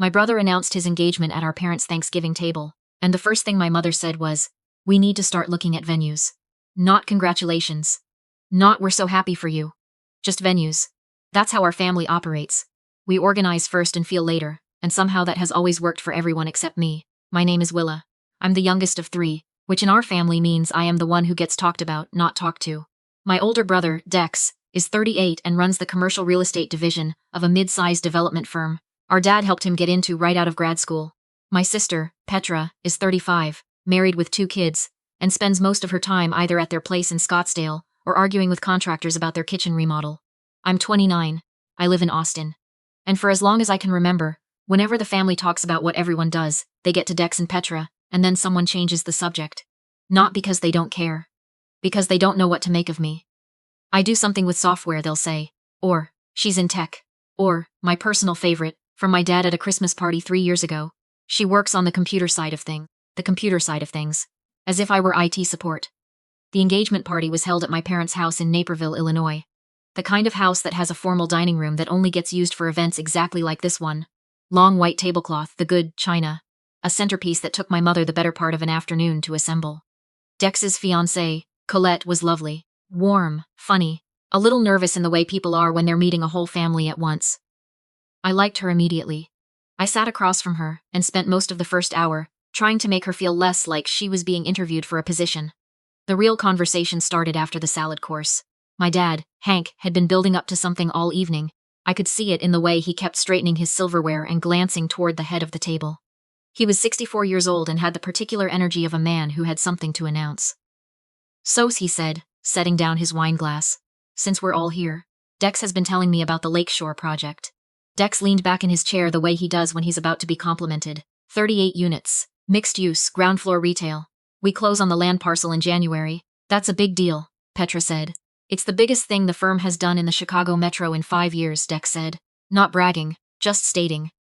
My brother announced his engagement at our parents' Thanksgiving table, and the first thing my mother said was, "We need to start looking at venues." Not congratulations. Not "we're so happy for you." Just venues. That's how our family operates. We organize first and feel later, and somehow that has always worked for everyone except me. My name is Willa. I'm the youngest of three, which in our family means I am the one who gets talked about, not talked to. My older brother, Dex, is 38 and runs the commercial real estate division of a mid-sized development firm our dad helped him get into right out of grad school. My sister, Petra, is 35, married with 2 kids, and spends most of her time either at their place in Scottsdale or arguing with contractors about their kitchen remodel. I'm 29. I live in Austin. And for as long as I can remember, whenever the family talks about what everyone does, they get to Dex and Petra, and then someone changes the subject. Not because they don't care. Because they don't know what to make of me. I do something with software, they'll say. Or, she's in tech. Or, my personal favorite, from my dad at a Christmas party 3 years ago, she works on the computer side of things. The computer side of things. As if I were IT support. The engagement party was held at my parents' house in Naperville, Illinois. The kind of house that has a formal dining room that only gets used for events exactly like this one. Long white tablecloth, the good china. A centerpiece that took my mother the better part of an afternoon to assemble. Dex's fiancée, Colette, was lovely. Warm, funny, a little nervous in the way people are when they're meeting a whole family at once. I liked her immediately. I sat across from her and spent most of the first hour trying to make her feel less like she was being interviewed for a position. The real conversation started after the salad course. My dad, Hank, had been building up to something all evening. I could see it in the way he kept straightening his silverware and glancing toward the head of the table. He was 64 years old and had the particular energy of a man who had something to announce. "So," he said, setting down his wine glass, "since we're all here, Dex has been telling me about the Lakeshore project." Dex leaned back in his chair the way he does when he's about to be complimented. 38 units. Mixed use, ground floor retail. We close on the land parcel in January. "That's a big deal," Petra said. "It's the biggest thing the firm has done in the Chicago Metro in 5 years, Dex said. Not bragging, just stating.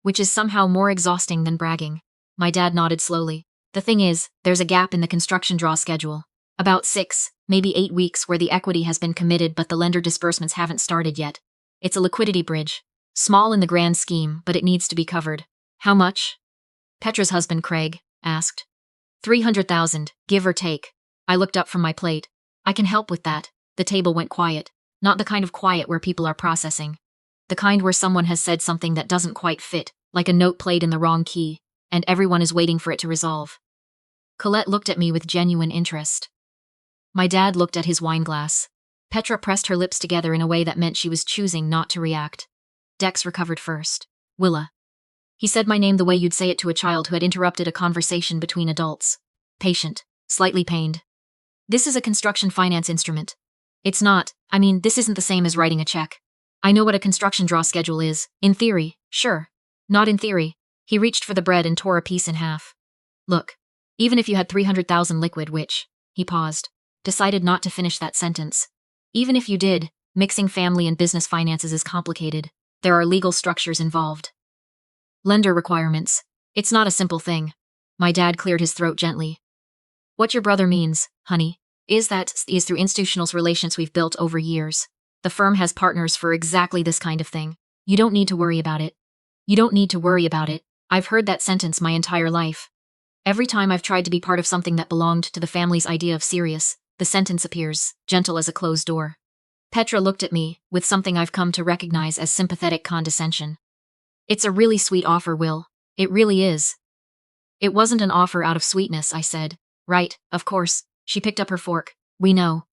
Which is somehow more exhausting than bragging." My dad nodded slowly. "The thing is, there's a gap in the construction draw schedule. About 6, maybe 8 weeks where the equity has been committed but the lender disbursements haven't started yet. It's a liquidity bridge. Small in the grand scheme, but it needs to be covered." "How much?" Petra's husband, Craig, asked. 300,000, give or take. I looked up from my plate. "I can help with that." The table went quiet. Not the kind of quiet where people are processing. The kind where someone has said something that doesn't quite fit, like a note played in the wrong key, and everyone is waiting for it to resolve. Colette looked at me with genuine interest. My dad looked at his wine glass. Petra pressed her lips together in a way that meant she was choosing not to react. Dex recovered first. "Willa." He said my name the way you'd say it to a child who had interrupted a conversation between adults. Patient, slightly pained. "This is a construction finance instrument. It's not, this isn't the same as writing a check. I know what a construction draw schedule is. In theory, sure. Not in theory." He reached for the bread and tore a piece in half. "Look, even if you had 300,000 liquid, which," he paused, decided not to finish that sentence. "Even if you did, mixing family and business finances is complicated. There are legal structures involved. Lender requirements. It's not a simple thing." My dad cleared his throat gently. "What your brother means, honey, is through institutional relations we've built over years. The firm has partners for exactly this kind of thing. You don't need to worry about it. You don't need to worry about it." I've heard that sentence my entire life. Every time I've tried to be part of something that belonged to the family's idea of serious, the sentence appears, gentle as a closed door. Petra looked at me, with something I've come to recognize as sympathetic condescension. "It's a really sweet offer, Will. It really is." "It wasn't an offer out of sweetness," I said. "Right, of course." She picked up her fork. We know.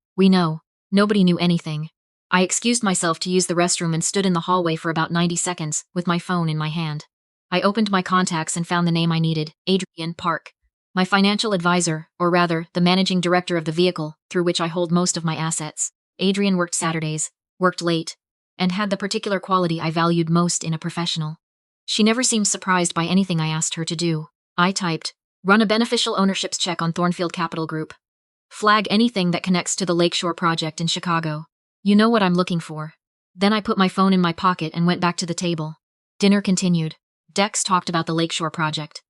Nobody knew anything." I excused myself to use the restroom and stood in the hallway for about 90 seconds, with my phone in my hand. I opened my contacts and found the name I needed, Adrian Park. My financial advisor, or rather, the managing director of the vehicle, through which I hold most of my assets. Adrian worked Saturdays, worked late, and had the particular quality I valued most in a professional. She never seemed surprised by anything I asked her to do. I typed, "Run a beneficial ownerships check on Thornfield Capital Group. Flag anything that connects to the Lakeshore project in Chicago. You know what I'm looking for." Then I put my phone in my pocket and went back to the table. Dinner continued. Dex talked about the Lakeshore project.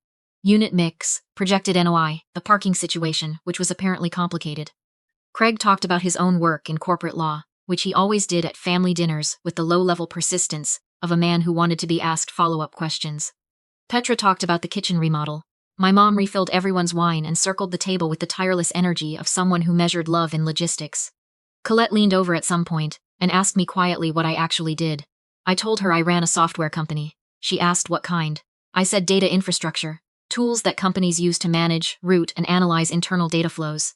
Unit mix, projected NOI, the parking situation, which was apparently complicated. Craig talked about his own work in corporate law, which he always did at family dinners with the low-level persistence of a man who wanted to be asked follow-up questions. Petra talked about the kitchen remodel. My mom refilled everyone's wine and circled the table with the tireless energy of someone who measured love in logistics. Colette leaned over at some point and asked me quietly what I actually did. I told her I ran a software company. She asked what kind. I said data infrastructure, tools that companies use to manage, route, and analyze internal data flows.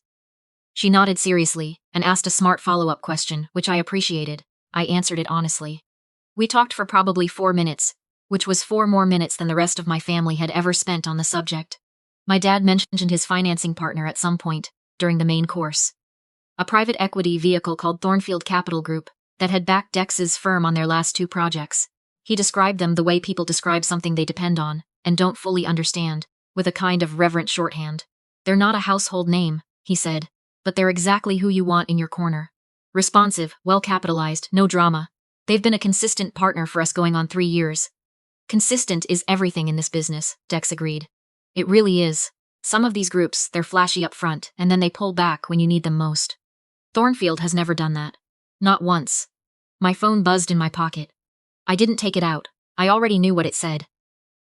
She nodded seriously and asked a smart follow-up question, which I appreciated. I answered it honestly. We talked for probably 4 minutes, which was 4 more minutes than the rest of my family had ever spent on the subject. My dad mentioned his financing partner at some point during the main course. A private equity vehicle called Thornfield Capital Group that had backed Dex's firm on their last 2 projects. He described them the way people describe something they depend on and don't fully understand, with a kind of reverent shorthand. They're not a household name, he said, but they're exactly who you want in your corner. Responsive, well-capitalized, no drama. They've been a consistent partner for us going on 3 years. Consistent is everything in this business, Dex agreed. It really is. Some of these groups, they're flashy up front, and then they pull back when you need them most. Thornfield has never done that. Not once. My phone buzzed in my pocket. I didn't take it out. I already knew what it said.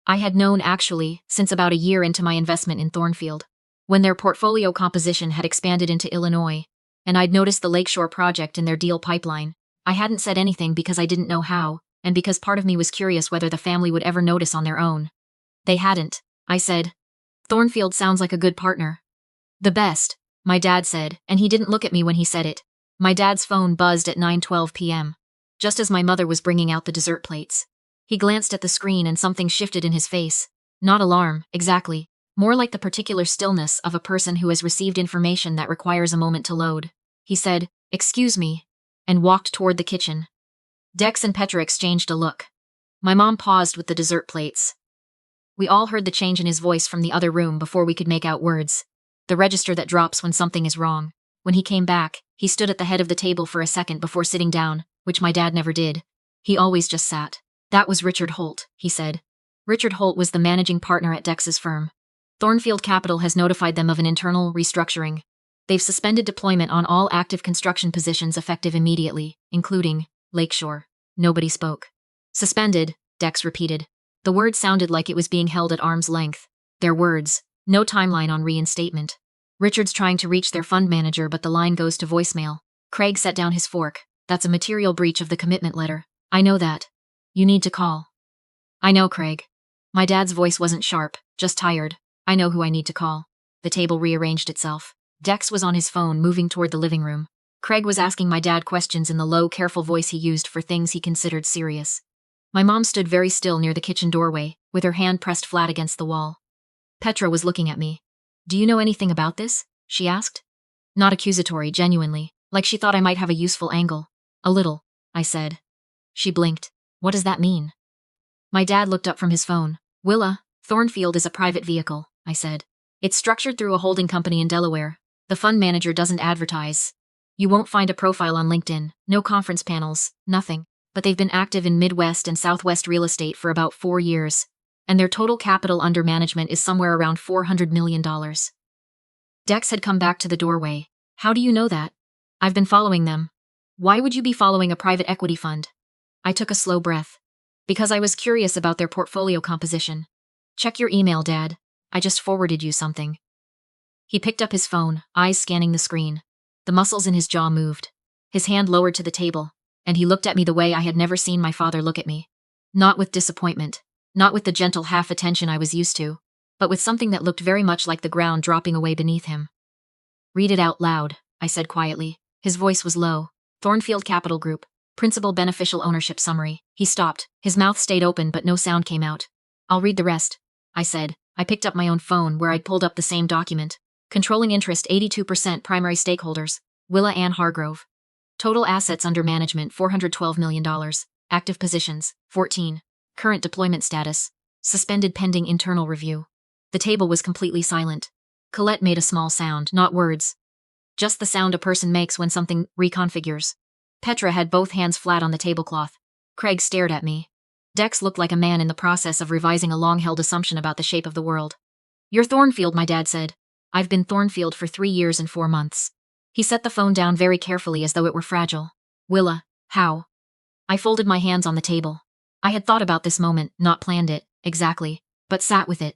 I had known actually since about a year into my investment in Thornfield, when their portfolio composition had expanded into Illinois, and I'd noticed the Lakeshore project in their deal pipeline. I hadn't said anything because I didn't know how, and because part of me was curious whether the family would ever notice on their own. They hadn't. I said, Thornfield sounds like a good partner. The best, my dad said, and he didn't look at me when he said it. My dad's phone buzzed at 9:12 p.m., just as my mother was bringing out the dessert plates. He glanced at the screen and something shifted in his face. Not alarm, exactly. More like the particular stillness of a person who has received information that requires a moment to load. He said, "Excuse me," and walked toward the kitchen. Dex and Petra exchanged a look. My mom paused with the dessert plates. We all heard the change in his voice from the other room before we could make out words. The register that drops when something is wrong. When he came back, he stood at the head of the table for a second before sitting down, which my dad never did. He always just sat. That was Richard Holt, he said. Richard Holt was the managing partner at Dex's firm. Thornfield Capital has notified them of an internal restructuring. They've suspended deployment on all active construction positions effective immediately, including Lakeshore. Nobody spoke. Suspended, Dex repeated. The word sounded like it was being held at arm's length. Their words. No timeline on reinstatement. Richard's trying to reach their fund manager, but the line goes to voicemail. Craig set down his fork. That's a material breach of the commitment letter. I know that. You need to call. I know, Craig. My dad's voice wasn't sharp, just tired. I know who I need to call. The table rearranged itself. Dex was on his phone, moving toward the living room. Craig was asking my dad questions in the low, careful voice he used for things he considered serious. My mom stood very still near the kitchen doorway, with her hand pressed flat against the wall. Petra was looking at me. Do you know anything about this? She asked. Not accusatory, genuinely, like she thought I might have a useful angle. A little, I said. She blinked. What does that mean? My dad looked up from his phone. Willa, Thornfield is a private vehicle, I said. It's structured through a holding company in Delaware. The fund manager doesn't advertise. You won't find a profile on LinkedIn, no conference panels, nothing. But they've been active in Midwest and Southwest real estate for about 4 years. And their total capital under management is somewhere around $400 million. Dex had come back to the doorway. How do you know that? I've been following them. Why would you be following a private equity fund? I took a slow breath. Because I was curious about their portfolio composition. Check your email, Dad. I just forwarded you something. He picked up his phone, eyes scanning the screen. The muscles in his jaw moved. His hand lowered to the table, and he looked at me the way I had never seen my father look at me. Not with disappointment. Not with the gentle half-attention I was used to, but with something that looked very much like the ground dropping away beneath him. Read it out loud, I said quietly. His voice was low. Thornfield Capital Group. Principal Beneficial Ownership Summary. He stopped. His mouth stayed open but no sound came out. I'll read the rest, I said. I picked up my own phone where I'd pulled up the same document. Controlling interest 82% primary stakeholders. Willa Ann Hargrove. Total assets under management $412 million. Active positions 14. Current deployment status. Suspended pending internal review. The table was completely silent. Colette made a small sound, not words. Just the sound a person makes when something reconfigures. Petra had both hands flat on the tablecloth. Craig stared at me. Dex looked like a man in the process of revising a long-held assumption about the shape of the world. You're Thornfield, my dad said. I've been Thornfield for 3 years and 4 months. He set the phone down very carefully as though it were fragile. Willa, how? I folded my hands on the table. I had thought about this moment, not planned it, exactly. but sat with it.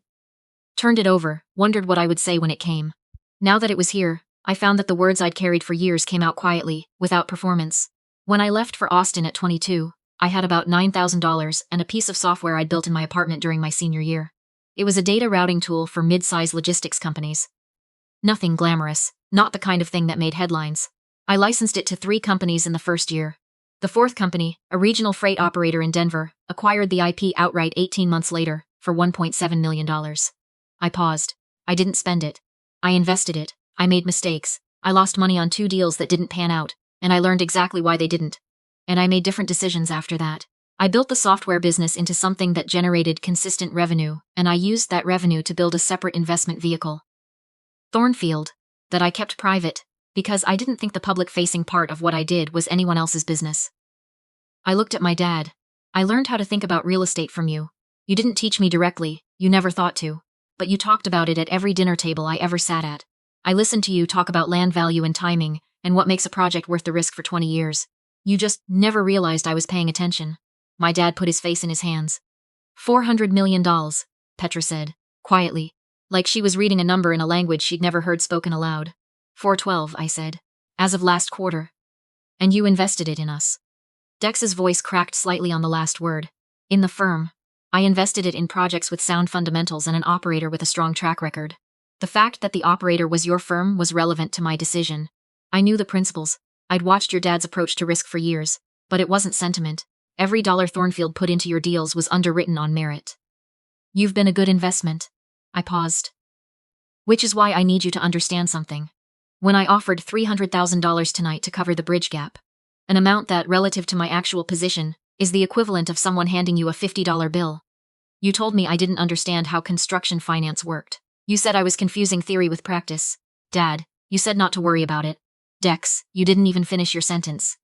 Turned it over, wondered what I would say when it came. Now that it was here, I found that the words I'd carried for years came out quietly, without performance. When I left for Austin at 22, I had about $9,000 and a piece of software I'd built in my apartment during my senior year. It was a data routing tool for mid-size logistics companies. Nothing glamorous, not the kind of thing that made headlines. I licensed it to 3 companies in the first year. The 4th company, a regional freight operator in Denver, acquired the IP outright 18 months later for $1.7 million. I paused. I didn't spend it. I invested it. I made mistakes. I lost money on 2 deals that didn't pan out, and I learned exactly why they didn't. And I made different decisions after that. I built the software business into something that generated consistent revenue, and I used that revenue to build a separate investment vehicle, Thornfield, that I kept private, because I didn't think the public-facing part of what I did was anyone else's business. I looked at my dad. I learned how to think about real estate from you. You didn't teach me directly, you never thought to, but you talked about it at every dinner table I ever sat at. I listened to you talk about land value and timing, and what makes a project worth the risk for 20 years. You just never realized I was paying attention. My dad put his face in his hands. $400 million, Petra said, quietly, like she was reading a number in a language she'd never heard spoken aloud. 412, I said. As of last quarter. And you invested it in us. Dex's voice cracked slightly on the last word. In the firm. I invested it in projects with sound fundamentals and an operator with a strong track record. The fact that the operator was your firm was relevant to my decision. I knew the principles. I'd watched your dad's approach to risk for years, but it wasn't sentiment. Every dollar Thornfield put into your deals was underwritten on merit. You've been a good investment. I paused. Which is why I need you to understand something. When I offered $300,000 tonight to cover the bridge gap, an amount that, relative to my actual position, is the equivalent of someone handing you a $50 bill. You told me I didn't understand how construction finance worked. You said I was confusing theory with practice. Dad, you said not to worry about it. Dex, you didn't even finish your sentence.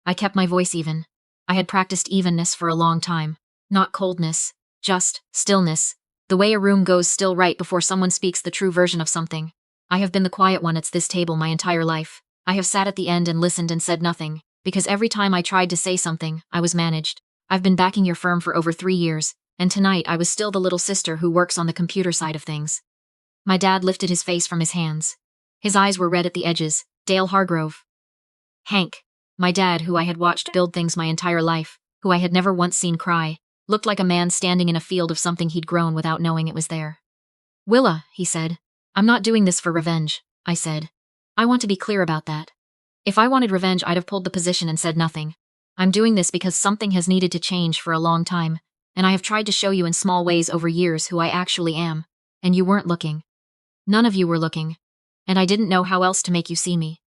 I kept my voice even. I had practiced evenness for a long time. Not coldness, just stillness. The way a room goes still right before someone speaks the true version of something. I have been the quiet one at this table my entire life. I have sat at the end and listened and said nothing, because every time I tried to say something, I was managed. I've been backing your firm for over 3 years, and tonight I was still the little sister who works on the computer side of things. My dad lifted his face from his hands. His eyes were red at the edges. Dale Hargrove. Hank, my dad, who I had watched build things my entire life, who I had never once seen cry, looked like a man standing in a field of something he'd grown without knowing it was there. Willa, he said. I'm not doing this for revenge, I said. I want to be clear about that. If I wanted revenge, I'd have pulled the position and said nothing. I'm doing this because something has needed to change for a long time, and I have tried to show you in small ways over years who I actually am, and you weren't looking. None of you were looking, and I didn't know how else to make you see me.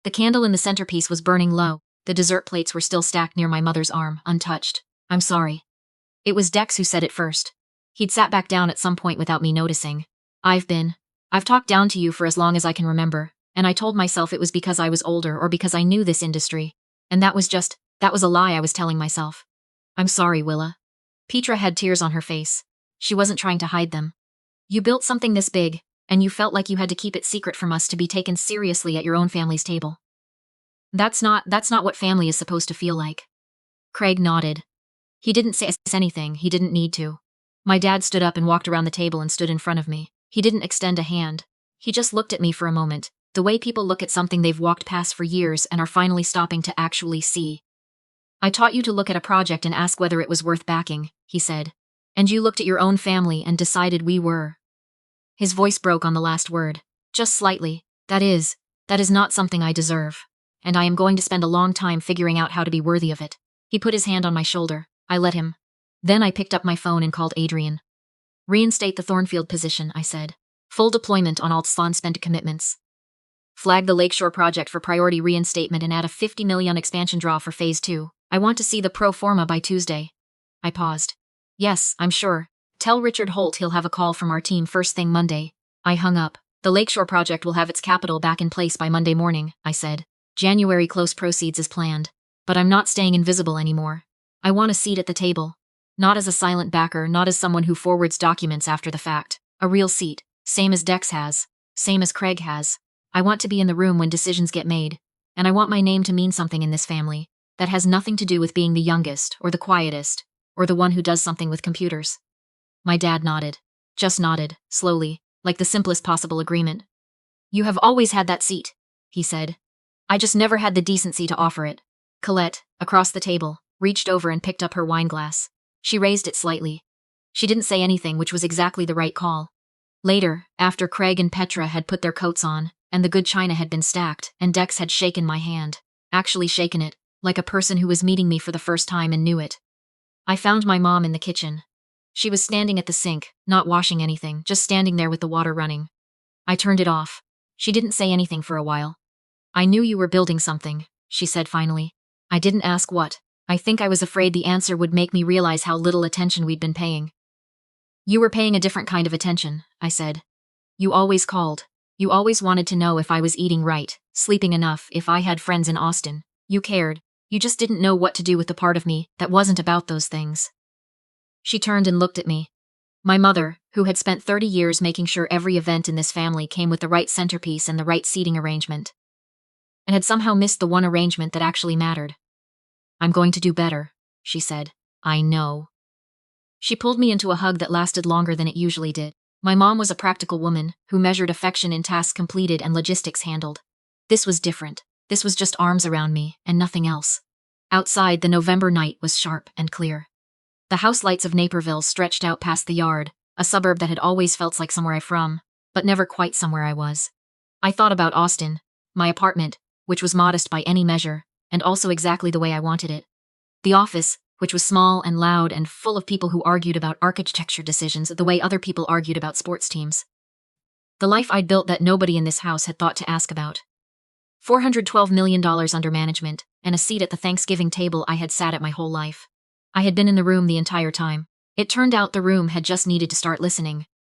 The candle in the centerpiece was burning low. The dessert plates were still stacked near my mother's arm, untouched. I'm sorry. It was Dex who said it first. He'd sat back down at some point without me noticing. I've talked down to you for as long as I can remember, and I told myself it was because I was older or because I knew this industry. And that was a lie I was telling myself. I'm sorry, Willa. Petra had tears on her face. She wasn't trying to hide them. You built something this big, and you felt like you had to keep it secret from us to be taken seriously at your own family's table. That's not what family is supposed to feel like. Craig nodded. He didn't say anything, he didn't need to. My dad stood up and walked around the table and stood in front of me. He didn't extend a hand. He just looked at me for a moment, the way people look at something they've walked past for years and are finally stopping to actually see. I taught you to look at a project and ask whether it was worth backing, he said. And you looked at your own family and decided we were. His voice broke on the last word. Just slightly. That is not something I deserve. And I am going to spend a long time figuring out how to be worthy of it. He put his hand on my shoulder. I let him. Then I picked up my phone and called Adrian. Reinstate the Thornfield position, I said. Full deployment on all spent commitments. Flag the Lakeshore project for priority reinstatement and add a $50 million expansion draw for Phase 2. I want to see the pro forma by Tuesday. I paused. Yes, I'm sure. Tell Richard Holt he'll have a call from our team first thing Monday. I hung up. The Lakeshore project will have its capital back in place by Monday morning, I said. January close proceeds as planned. But I'm not staying invisible anymore. I want a seat at the table. Not as a silent backer, not as someone who forwards documents after the fact. A real seat. Same as Dex has. Same as Craig has. I want to be in the room when decisions get made. And I want my name to mean something in this family. That has nothing to do with being the youngest, or the quietest, or the one who does something with computers. My dad nodded. Just nodded, slowly, like the simplest possible agreement. You have always had that seat, he said. I just never had the decency to offer it. Colette, across the table, reached over and picked up her wine glass. She raised it slightly. She didn't say anything, which was exactly the right call. Later, after Craig and Petra had put their coats on, and the good china had been stacked, and Dex had shaken my hand, actually shaken it, like a person who was meeting me for the first time and knew it. I found my mom in the kitchen. She was standing at the sink, not washing anything, just standing there with the water running. I turned it off. She didn't say anything for a while. I knew you were building something, she said finally. I didn't ask what. I think I was afraid the answer would make me realize how little attention we'd been paying. You were paying a different kind of attention, I said. You always called. You always wanted to know if I was eating right, sleeping enough, if I had friends in Austin. You cared. You just didn't know what to do with the part of me that wasn't about those things. She turned and looked at me. My mother, who had spent 30 years making sure every event in this family came with the right centerpiece and the right seating arrangement, and had somehow missed the one arrangement that actually mattered. I'm going to do better, she said. I know. She pulled me into a hug that lasted longer than it usually did. My mom was a practical woman who measured affection in tasks completed and logistics handled. This was different. This was just arms around me and nothing else. Outside, the November night was sharp and clear. The house lights of Naperville stretched out past the yard, a suburb that had always felt like somewhere I'm from, but never quite somewhere I was. I thought about Austin, my apartment, which was modest by any measure, and also exactly the way I wanted it. The office, which was small and loud and full of people who argued about architecture decisions the way other people argued about sports teams. The life I'd built that nobody in this house had thought to ask about. $412 million under management, and a seat at the Thanksgiving table I had sat at my whole life. I had been in the room the entire time. It turned out the room had just needed to start listening.